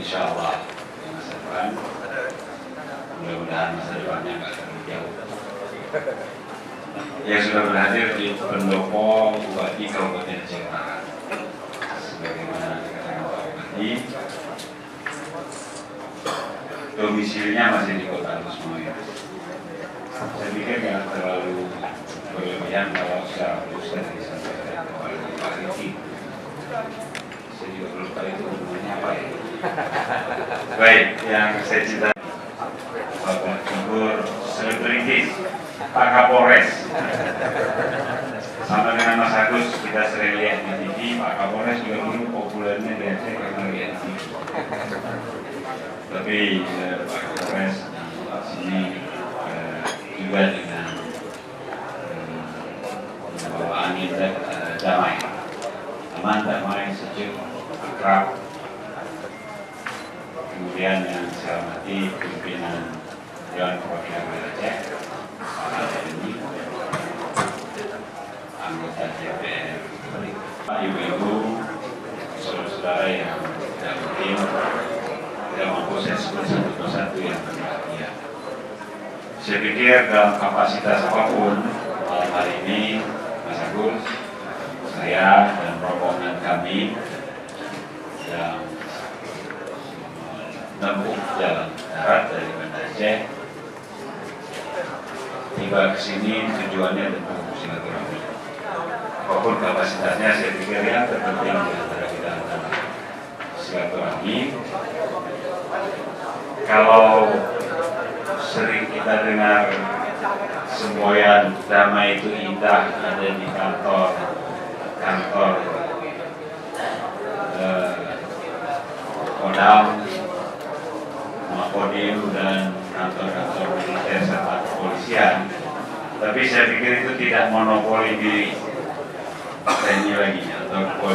insya Allah di masa depan. Mudah-mudahan masa depannya nggak terlalu jauh. Yang sudah berhadir di pendopo Bupati Kabupaten Aceh Utara, sebagaimana dikatakan Pak Bupati, domisilinya masih di Kota Lusmoyo. Saya pikir nggak terlalu berlebihan kalau secara khusus disampaikan kepada Pak Riki. Saya juga belum tahu itu hubungannya apa ya. Baik, yang saya cintai Bapak figur selebritis Pak Kapolres. Sama dengan Mas Agus, kita sering lihat di TV. Pak Kapolres juga dulu populernya di Aceh karena lihat TV. Tapi Pak Kapolres di sini juga dengan membawa angin damai, aman, damai, sejuk, akrab. Kemudian yang saya hormati pimpinan Dewan Perwakilan Aceh, Pak Tni, anggota DPR, Pak Ibu-ibu, saudara-saudara yang tidak mungkin tidak mampu saya sebut satu persatu yang berbahagia. Saya pikir dalam kapasitas apapun, malam hari ini Mas Agus, saya dan rombongan kami yang menempuh jalan darat dari Banda Aceh tiba ke sini tujuannya tentu silaturahmi. Apapun kapasitasnya, saya pikir yang terpenting di antara kita adalah silaturahmi. Kalau sering kita dengar semboyan damai itu indah ada di kantor Kodam, Makodim dan kantor-kantor militer serta kepolisian. Tapi saya pikir itu tidak monopoli di TNI lagi atau kepolisian.